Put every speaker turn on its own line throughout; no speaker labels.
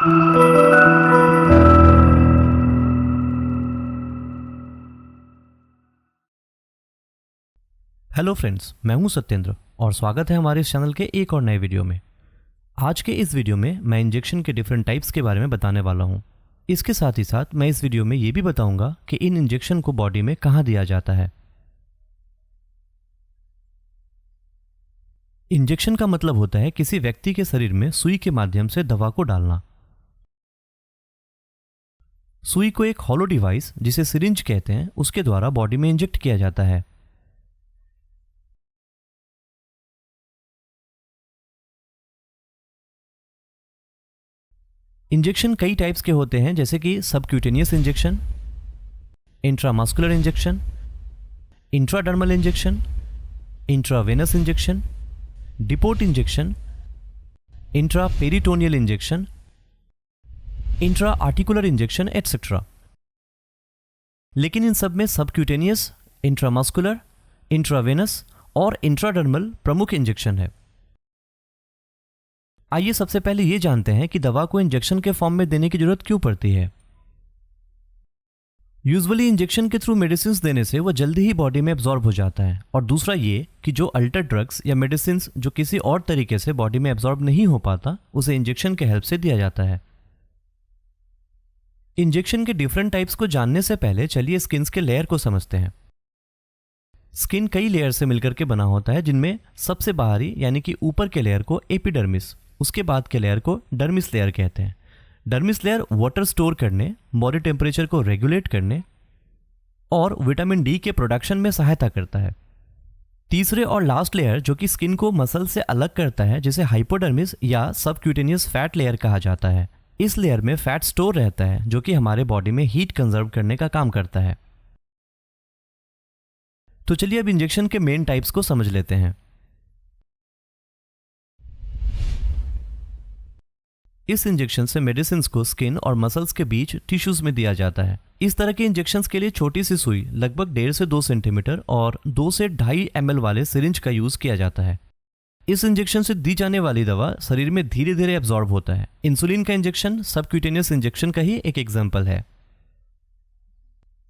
Hello friends, मैं हूं सत्येंद्र और स्वागत है हमारे इस चैनल के एक और नए वीडियो में। आज के इस वीडियो में मैं इंजेक्शन के डिफरेंट टाइप्स के बारे में बताने वाला हूं। इसके साथ ही साथ मैं इस वीडियो में ये भी बताऊंगा कि इन इंजेक्शन को बॉडी में कहां दिया जाता है। इंजेक्शन का मतलब होता है किसी व्यक्ति के शरीर में सुई के माध्यम से दवा को डालना। सुई को एक हॉलो डिवाइस, जिसे सिरिंज कहते हैं, उसके द्वारा बॉडी में इंजेक्ट किया जाता है। इंजेक्शन कई टाइप्स के होते हैं, जैसे कि subcutaneous injection, intramuscular injection, intradermal injection, intravenous injection, depot injection, intraperitoneal injection, intra articular injection etcetera. लेकिन इन सब में सबक्यूटेनियस, इंट्रामस्कुलर, इंट्रावेनस और इंट्राडर्मल प्रमुख इंजेक्शन है। आइए सबसे पहले ये जानते हैं कि दवा को इंजेक्शन के फॉर्म में देने की जरूरत क्यों पड़ती है। यूजुअली इंजेक्शन के थ्रू मेडिसिन देने से वह जल्दी ही बॉडी में एब्जॉर्ब हो जाता है, और दूसरा ये कि जो अल्टर ड्रग्स या मेडिसिन जो किसी और तरीके से बॉडी में एब्जॉर्ब नहीं हो पाता, उसे इंजेक्शन के हेल्प से दिया जाता है। इंजेक्शन के डिफरेंट टाइप्स को जानने से पहले चलिए स्किन के लेयर को समझते हैं। स्किन कई लेयर से मिलकर के बना होता है, जिनमें सबसे बाहरी यानी कि ऊपर के लेयर को एपिडर्मिस, उसके बाद के लेयर को डर्मिस लेयर कहते हैं। डर्मिस लेयर वाटर स्टोर करने, बॉडी टेम्परेचर को रेगुलेट करने और विटामिन डी के प्रोडक्शन में सहायता करता है। तीसरे और लास्ट लेयर जो कि स्किन को मसल से अलग करता है, जिसे हाइपोडर्मिस या सबक्यूटेनियस फैट लेयर कहा जाता है। इस लेयर में फैट स्टोर रहता है, जो कि हमारे बॉडी में हीट कंजर्व करने का काम करता है। तो चलिए अब इंजेक्शन के मेन टाइप्स को समझ लेते हैं। इस इंजेक्शन से मेडिसिन को स्किन और मसल्स के बीच टिश्यूज में दिया जाता है। इस तरह के इंजेक्शन के लिए छोटी सी सुई लगभग 1.5 से 2 सेंटीमीटर और 2 से 2.5 ml वाले सिरिंज का यूज किया जाता है। इस इंजेक्शन से दी जाने वाली दवा शरीर में धीरे धीरे एब्जॉर्ब होता है। इंसुलिन का इंजेक्शन सबक्यूटेनियस इंजेक्शन का ही एक एग्जाम्पल है।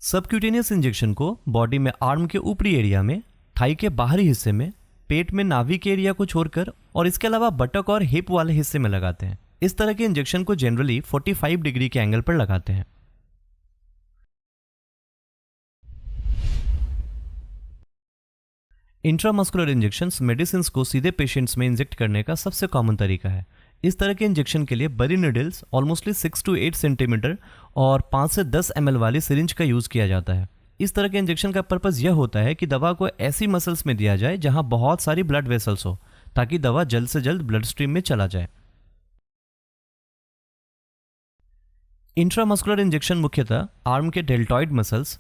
सबक्यूटेनियस इंजेक्शन को बॉडी में आर्म के ऊपरी एरिया में, थाई के बाहरी हिस्से में, पेट में नाभि के एरिया को छोड़कर और इसके अलावा बटक और हिप वाले हिस्से में लगाते हैं। इस तरह के इंजेक्शन को जनरली 45 डिग्री के एंगल पर लगाते हैं। इंट्रामस्कुलर इंजेक्शंस मेडिसिन को सीधे पेशेंट्स में इंजेक्ट करने का सबसे कॉमन तरीका है। इस तरह के इंजेक्शन के लिए बड़ी निडल्स ऑलमोस्टली 6 to 8 सेंटीमीटर और 5 से 10 ml वाली सिरिंज का यूज किया जाता है। इस तरह के इंजेक्शन का पर्पस यह होता है कि दवा को ऐसी मसल्स में दिया जाए जहां बहुत सारी ब्लड वेसल्स हो, ताकि दवा जल्द से जल्द ब्लड स्ट्रीम में चला जाए। इंट्रामस्कुलर इंजेक्शन मुख्यतः आर्म के डेल्टॉइड मसल्स,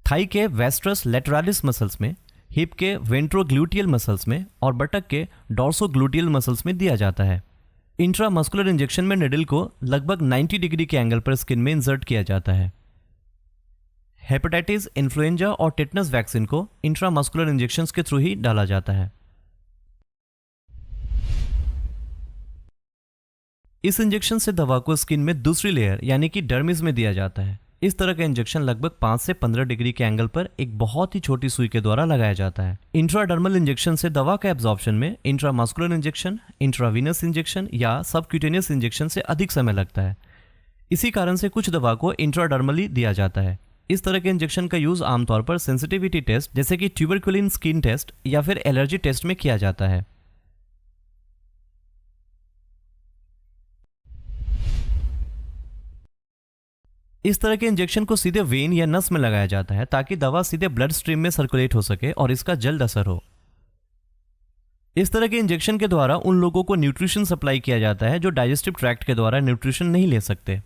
थाई के वेस्ट्रस लेटरालिस मसल्स में, हिप के वेंट्रोग्लूटियल मसल्स में और बटक के डॉर्सोग्लूटियल मसल्स में दिया जाता है। इंट्रामस्कुलर इंजेक्शन में निडल को लगभग 90 डिग्री के एंगल पर स्किन में इंसर्ट किया जाता है। हेपेटाइटिस, इन्फ्लुएंजा और टेटनस वैक्सीन को इंट्रामस्कुलर इंजेक्शंस के थ्रू ही डाला जाता है। इस इंजेक्शन से दवा को स्किन में दूसरी लेयर यानी कि डर्मिस में दिया जाता है। इस तरह का इंजेक्शन लगभग 5 से 15 डिग्री के एंगल पर एक बहुत ही छोटी सुई के द्वारा लगाया जाता है। इंट्राडर्मल इंजेक्शन से दवा का एब्जॉर्प्शन में इंट्रामस्कुलर इंजेक्शन, इंट्रावीनस इंजेक्शन या सबक्यूटेनियस इंजेक्शन से अधिक समय लगता है। इसी कारण से कुछ दवा को इंट्राडर्मली दिया जाता है। इस तरह के इंजेक्शन का यूज आमतौर पर सेंसिटिविटी टेस्ट जैसे कि ट्यूबरकुलिन स्किन टेस्ट या फिर एलर्जी टेस्ट में किया जाता है। इस तरह के इंजेक्शन को सीधे वेन या नस में लगाया जाता है, ताकि दवा सीधे ब्लड स्ट्रीम में सर्कुलेट हो सके और इसका जल्द असर हो। इस तरह के इंजेक्शन के द्वारा उन लोगों को न्यूट्रिशन सप्लाई किया जाता है जो डाइजेस्टिव ट्रैक्ट के द्वारा न्यूट्रिशन नहीं ले सकते।